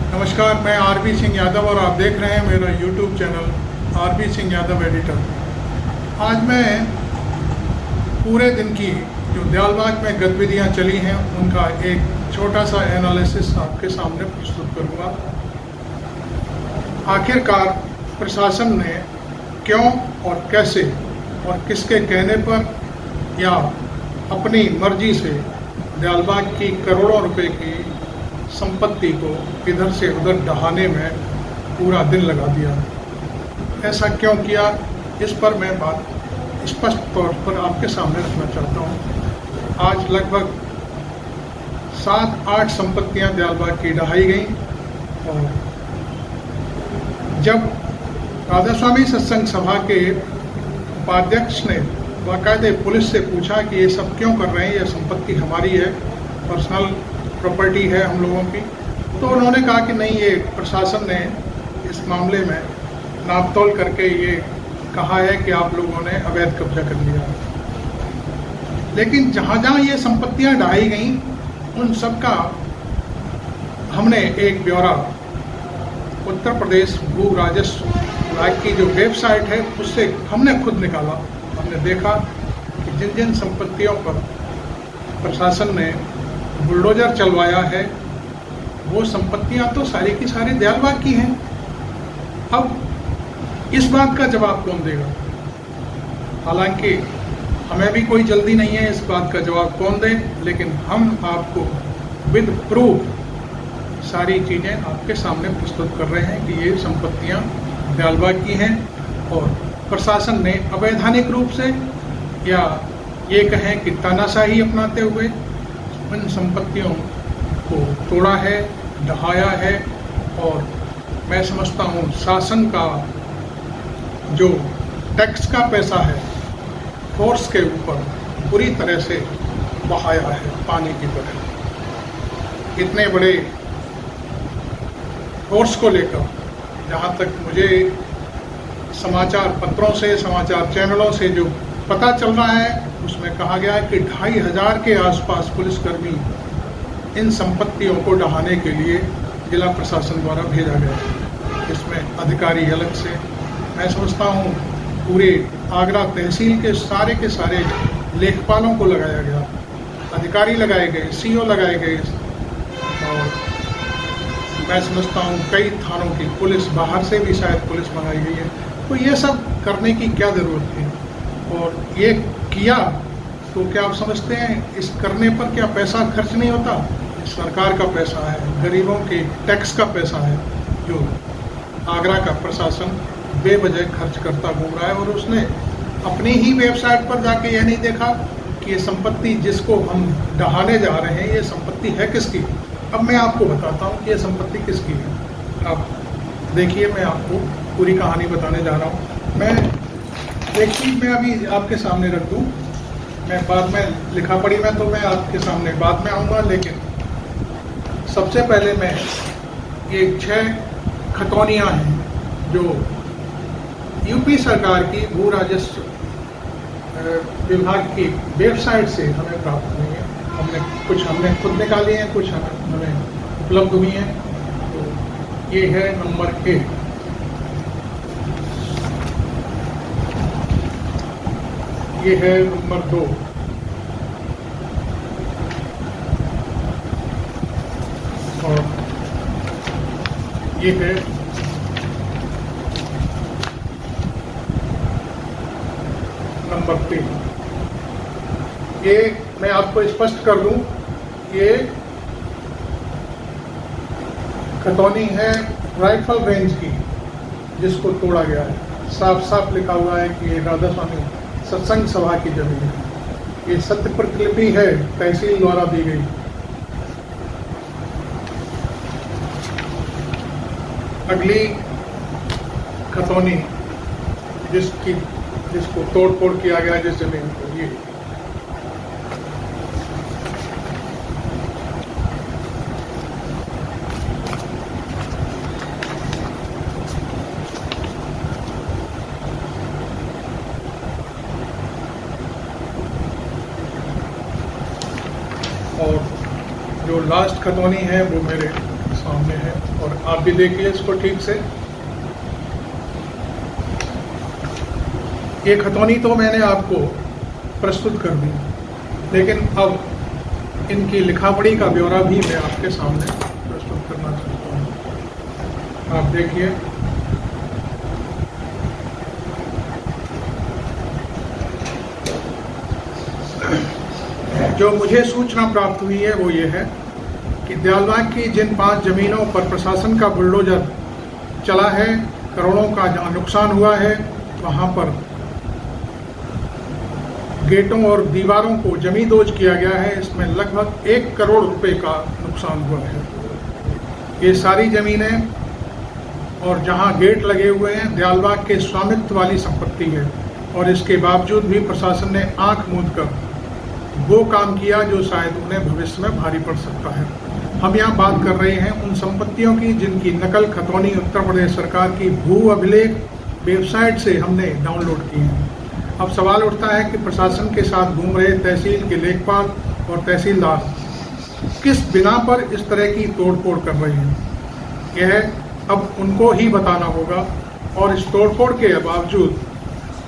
नमस्कार, मैं आरबी सिंह यादव और आप देख रहे हैं मेरा YouTube channel RB Singh Yadav editor. आज मैं पूरे दिन की जो दयालबाग में गतिविधियां चली हैं उनका एक छोटा सा एनालिसिस आपके सामने प्रस्तुत करूंगा। आखिरकार प्रशासन ने क्यों और कैसे और किसके कहने पर या अपनी मर्जी से दयालबाग की करोड़ों रुपए की संपत्ति को इधर से उधर ढहाने में पूरा दिन लगा दिया। ऐसा क्यों किया, इस पर मैं बात स्पष्ट तौर पर आपके सामने रखना चाहता हूँ। आज लगभग 7-8 संपत्तियां दयालबाग की ढहाई गई और जब राधा स्वामी सत्संग सभा के उपाध्यक्ष ने बाकायदे पुलिस से पूछा कि ये सब क्यों कर रहे हैं, ये संपत्ति हमारी है, पर्सनल प्रॉपर्टी है हम लोगों की, तो उन्होंने कहा कि नहीं, ये प्रशासन ने इस मामले में नापतोल करके ये कहा है कि आप लोगों ने अवैध कब्जा कर लिया। लेकिन जहाँ जहाँ ये संपत्तियां ढाई गई उन सब का हमने एक ब्यौरा उत्तर प्रदेश भू राजस्व विभाग की जो वेबसाइट है उससे हमने खुद निकाला। हमने देखा कि जिन जिन संपत्तियों पर प्रशासन ने बुलडोजर चलवाया है वो संपत्तियां तो सारी की सारी दयालबाग की हैं। अब इस बात का जवाब कौन देगा? हालांकि हमें भी कोई जल्दी नहीं है इस बात का जवाब कौन दे, लेकिन हम आपको विद प्रूफ सारी चीज़ें आपके सामने प्रस्तुत कर रहे हैं कि ये संपत्तियां दयालबाग की हैं और प्रशासन ने अवैधानिक रूप से या ये कहें कि तानाशाही अपनाते हुए इन संपत्तियों को तोड़ा है, ढहाया है। और मैं समझता हूँ शासन का जो टैक्स का पैसा है फोर्स के ऊपर पूरी तरह से बहाया है पानी की तरह। इतने बड़े फोर्स को लेकर जहाँ तक मुझे समाचार पत्रों से, समाचार चैनलों से जो पता चल रहा है उसमें कहा गया है कि 2500 के आसपास पुलिसकर्मी इन संपत्तियों को ढहाने के लिए जिला प्रशासन द्वारा भेजा गया है। इसमें अधिकारी अलग से, मैं समझता हूँ पूरे आगरा तहसील के सारे लेखपालों को लगाया गया, अधिकारी लगाए गए, सीओ लगाए गए और मैं समझता हूँ कई थानों की पुलिस, बाहर से भी शायद पुलिस मंगाई गई है। तो ये सब करने की क्या ज़रूरत थी? और ये किया तो क्या आप समझते हैं इस करने पर क्या पैसा खर्च नहीं होता? सरकार का पैसा है, गरीबों के टैक्स का पैसा है जो आगरा का प्रशासन बेवजह खर्च करता घूम रहा है। और उसने अपनी ही वेबसाइट पर जाके यह नहीं देखा कि ये संपत्ति जिसको हम ढहाने जा रहे हैं ये संपत्ति है किसकी। अब मैं आपको बताता हूँ कि ये संपत्ति किसकी है। आप देखिए, मैं आपको पूरी कहानी बताने जा रहा हूँ। मैं एक चीज़ मैं अभी आपके सामने रख दूँ, मैं बाद में लिखा पढ़ी में तो मैं आपके सामने बाद में आऊँगा, लेकिन सबसे पहले मैं ये 6 खतौनियाँ हैं जो यूपी सरकार की भू राजस्व विभाग की वेबसाइट से हमें प्राप्त हुई है। कुछ हमने खुद निकाली हैं, कुछ हमें उपलब्ध हुई हैं। तो ये है नंबर 1, ये है नंबर 2, और ये है नंबर 3। ये मैं आपको स्पष्ट कर दूं, ये खतौनी है राइफल रेंज की जिसको तोड़ा गया है। साफ साफ लिखा हुआ है कि ये राधा स्वामी सत्संग सभा की जमीन है। ये सत्य प्रतिलिपि है, तहसील द्वारा दी गई। अगली खतौनी जिसको तोड़ फोड़ किया गया जिस जमीन को, ये और जो लास्ट खतौनी है वो मेरे सामने है। और आप भी देखिए इसको ठीक से। ये खतौनी तो मैंने आपको प्रस्तुत कर दी, लेकिन अब इनकी लिखा पढ़ी का ब्यौरा भी मैं आपके सामने प्रस्तुत करना चाहता हूँ। आप देखिए, जो मुझे सूचना प्राप्त हुई है वो ये है कि दयालबाग की जिन 5 जमीनों पर प्रशासन का बुलडोजर चला है, करोड़ों का जहाँ नुकसान हुआ है, वहाँ पर गेटों और दीवारों को जमींदोज किया गया है। इसमें लगभग 1 करोड़ रुपए का नुकसान हुआ है। ये सारी जमीनें और जहाँ गेट लगे हुए हैं दयालबाग के स्वामित्व वाली संपत्ति है, और इसके बावजूद भी प्रशासन ने आंख मूंद कर वो काम किया जो शायद उन्हें भविष्य में भारी पड़ सकता है। हम यहाँ बात कर रहे हैं उन संपत्तियों की जिनकी नकल खतौनी उत्तर प्रदेश सरकार की भू अभिलेख वेबसाइट से हमने डाउनलोड की है। अब सवाल उठता है कि प्रशासन के साथ घूम रहे तहसील के लेखपाल और तहसीलदार किस बिना पर इस तरह की तोड़फोड़ कर रहे हैं, यह अब उनको ही बताना होगा। और इस तोड़फोड़ के बावजूद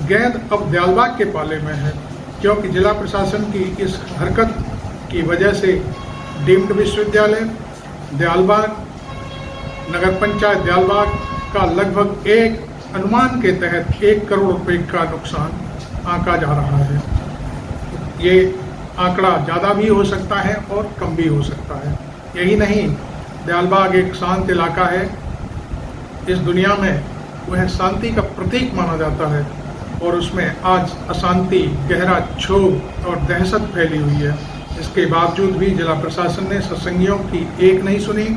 गेंद अब दयालबाग के पाले में है, क्योंकि जिला प्रशासन की इस हरकत की वजह से डीम्ड विश्वविद्यालय दयालबाग, नगर पंचायत दयालबाग का लगभग एक अनुमान के तहत 1 करोड़ रुपए का नुकसान आंका जा रहा है। ये आंकड़ा ज़्यादा भी हो सकता है और कम भी हो सकता है। यही नहीं, दयालबाग एक शांत इलाका है। इस दुनिया में वह शांति का प्रतीक माना जाता है, और उसमें आज अशांति, गहरा क्षोभ और दहशत फैली हुई है। इसके बावजूद भी जिला प्रशासन ने सत्संगियों की एक नहीं सुनी,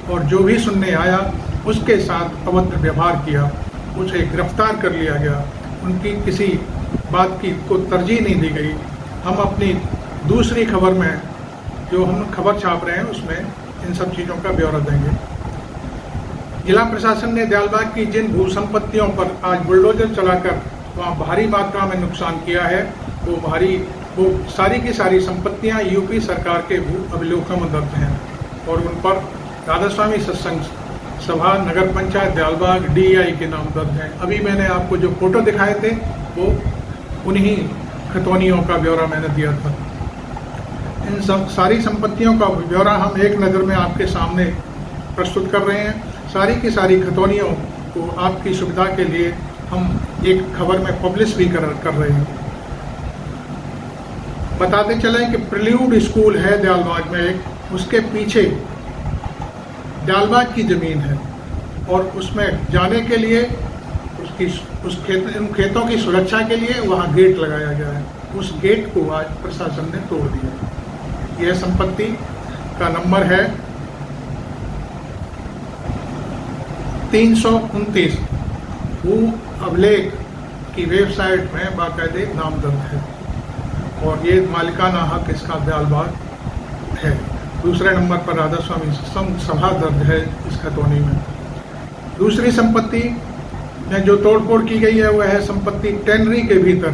और जो भी सुनने आया उसके साथ अभद्र व्यवहार किया। उसे गिरफ्तार कर लिया गया, उनकी किसी बात की को तरजीह नहीं दी गई। हम अपनी दूसरी खबर में, जो हम खबर छाप रहे हैं, उसमें इन सब चीज़ों का ब्यौरा देंगे। जिला प्रशासन ने दयालबाग की जिन भू संपत्तियों पर आज बुलडोजर चलाकर वहाँ भारी मात्रा में नुकसान किया है, वो सारी की सारी संपत्तियाँ यूपी सरकार के भू अभिलेखों में दर्ज हैं, और उन पर राधा स्वामी सत्संग सभा, नगर पंचायत दयालबाग, DEI के नाम दर्ज हैं। अभी मैंने आपको जो फोटो दिखाए थे वो उन्हीं खतौनियों का ब्यौरा मैंने दिया था। इन सब सारी संपत्तियों का ब्यौरा हम एक नज़र में आपके सामने प्रस्तुत कर रहे हैं। सारी की सारी खतौनियों को आपकी सुविधा के लिए हम एक खबर में पब्लिश भी कर रहे हैं। बताते चलें कि प्रिल्यूड स्कूल है दयालबाग में एक, उसके पीछे दयालबाग की ज़मीन है, और उसमें जाने के लिए उन खेतों की सुरक्षा के लिए वहाँ गेट लगाया गया है। उस गेट को आज प्रशासन ने तोड़ दिया। यह संपत्ति का नंबर है 329। भू अभिलेख की वेबसाइट में बाकायदे नाम दर्ज है, और ये मालिकाना हक इसका दयालबाग है। दूसरे नंबर पर राधा स्वामी सत्संग सभा दर्ज है इस खतौनी में। दूसरी संपत्ति में जो तोड़फोड़ की गई है वह है संपत्ति टेनरी के भीतर।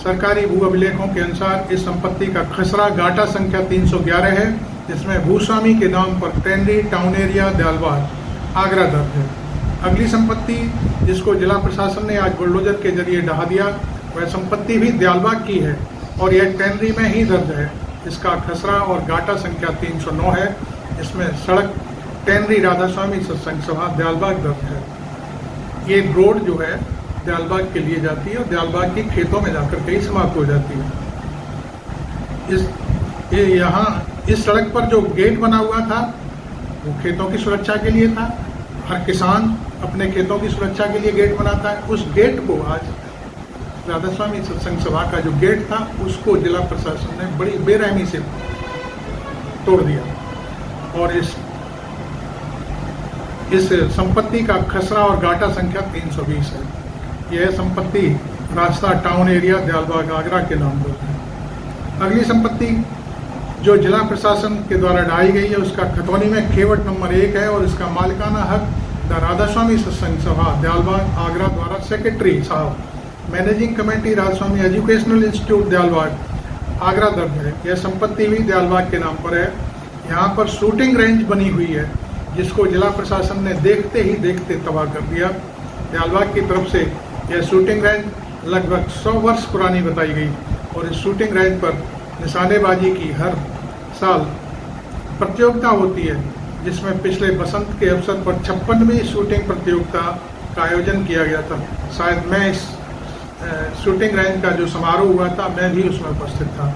सरकारी भू अभिलेखों के अनुसार इस संपत्ति का खसरा गाटा संख्या 311 है, जिसमें भूस्वामी के नाम पर tannery town area Dayalbagh Agra दर्ज है। अगली संपत्ति जिसको जिला प्रशासन ने आज बुलडोजर के जरिए ढहा दिया, वह संपत्ति भी दयालबाग की है, और यह टेनरी में ही दर्ज है। इसका खसरा और गाटा संख्या 309 है। इसमें सड़क टेनरी राधा स्वामी सत्संग सभा दयालबाग दर्ज है। ये रोड जो है दयालबाग के लिए जाती है, और दयालबाग के खेतों में जाकर के ही समाप्त हो जाती है। यहाँ इस सड़क पर जो गेट बना हुआ था वो खेतों की सुरक्षा के लिए था। हर किसान अपने खेतों की सुरक्षा के लिए गेट बनाता है। उस गेट को आज राधा स्वामी सत्संग सभा का जो गेट था उसको जिला प्रशासन ने बड़ी बेरहमी से तोड़ दिया, और इस संपत्ति का खसरा और गाटा संख्या 320 है। यह संपत्ति रास्ता टाउन एरिया दयालबाग आगरा के नाम पर है। अगली संपत्ति जो जिला प्रशासन के द्वारा ढाई गई है उसका खतौनी में खेवट नंबर 1 है, और इसका मालिकाना हक द राधा स्वामी सत्संग सभा दयालबाग आगरा द्वारा सेक्रेटरी साहब, मैनेजिंग कमेटी राधा स्वामी एजुकेशनल इंस्टीट्यूट दयालबाग आगरा दर्ज है। यह संपत्ति भी दयालबाग के नाम पर है। यहाँ पर शूटिंग रेंज बनी हुई है, जिसको जिला प्रशासन ने देखते ही देखते तबाह कर दिया। दयालबाग की तरफ से यह शूटिंग रेंज लगभग 100 वर्ष पुरानी बताई गई और इस शूटिंग रेंज पर निशानेबाजी की हर साल प्रतियोगिता होती है, जिसमें पिछले बसंत के अवसर पर 56वीं शूटिंग प्रतियोगिता का आयोजन किया गया था। शायद मैं इस शूटिंग रेंज का जो समारोह हुआ था, मैं भी उसमें उपस्थित था।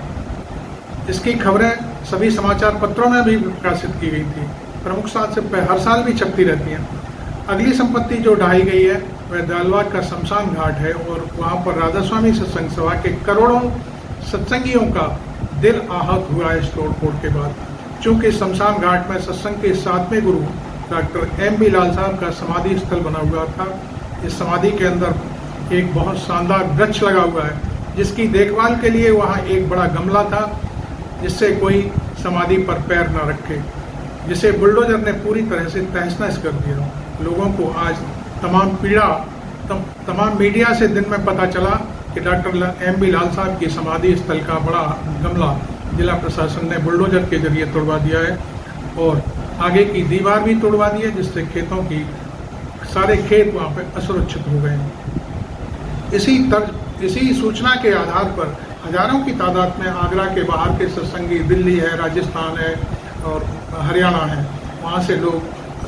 इसकी खबरें सभी समाचार पत्रों में भी प्रकाशित की गई थी, प्रमुख स्थान से हर साल भी छपती रहती हैं। अगली संपत्ति जो ढाई गई है वह दयालबाग का शमशान घाट है और वहाँ पर राधा स्वामी सत्संग सभा के करोड़ों सत्संगियों का दिल आहत हुआ है इस तोड़फोड़ के बाद। चूँकि शमशान घाट में सत्संग के 7वें गुरु डॉक्टर M.B. लाल साहब का समाधि स्थल बना हुआ था। इस समाधि के अंदर एक बहुत शानदार वृक्ष लगा हुआ है, जिसकी देखभाल के लिए वहाँ एक बड़ा गमला था, जिससे कोई समाधि पर पैर न रखे, जिसे बुलडोजर ने पूरी तरह से तहस-नहस कर दिया। लोगों को आज तमाम मीडिया से दिन में पता चला कि डॉक्टर M.B. लाल साहब की समाधि स्थल का बड़ा गमला जिला प्रशासन ने बुलडोजर के जरिए तोड़वा दिया है और आगे की दीवार भी तोड़वा दी है, जिससे खेतों की सारे खेत वहाँ पे असुरक्षित हो गए। इसी सूचना के आधार पर हजारों की तादाद में आगरा के बाहर के सत्संगी, दिल्ली है, राजस्थान है और हरियाणा है, वहाँ से लोग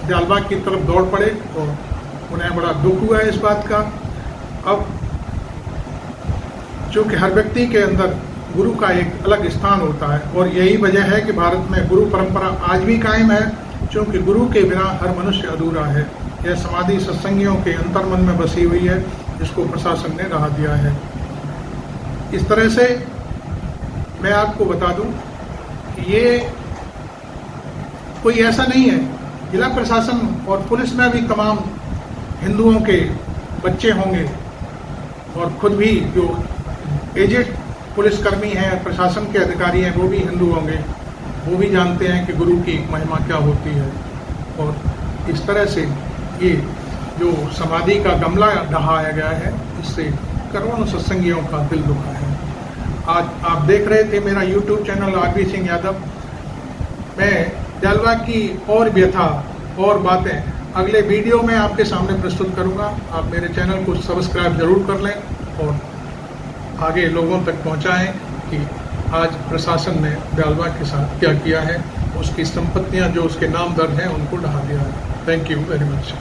दयालबाग की तरफ दौड़ पड़े और उन्हें बड़ा दुख हुआ है इस बात का। अब चूँकि हर व्यक्ति के अंदर गुरु का एक अलग स्थान होता है और यही वजह है कि भारत में गुरु परंपरा आज भी कायम है, क्योंकि गुरु के बिना हर मनुष्य अधूरा है। यह समाधि सत्संगियों के अंतर्मन में बसी हुई है, जिसको प्रशासन ने ढहा दिया है। इस तरह से मैं आपको बता दूं कि ये कोई ऐसा नहीं है, जिला प्रशासन और पुलिस में भी तमाम हिंदुओं के बच्चे होंगे और खुद भी जो एजेड पुलिसकर्मी हैं, प्रशासन के अधिकारी हैं, वो भी हिंदू होंगे। वो भी जानते हैं कि गुरु की महिमा क्या होती है। और इस तरह से ये जो समाधि का गमला ढहाया गया है, इससे करोड़ों सत्संगियों का दिल दुखा है। आज आप देख रहे थे मेरा YouTube channel RB Singh Yadav. मैं दयालबाग की और व्यथा और बातें अगले वीडियो में आपके सामने प्रस्तुत करूंगा। आप मेरे चैनल को सब्सक्राइब जरूर कर लें और आगे लोगों तक पहुंचाएं कि आज प्रशासन ने दयालबाग के साथ क्या किया है। उसकी संपत्तियां जो उसके नाम दर्ज हैं, उनको ढहा दिया है। Thank you very much.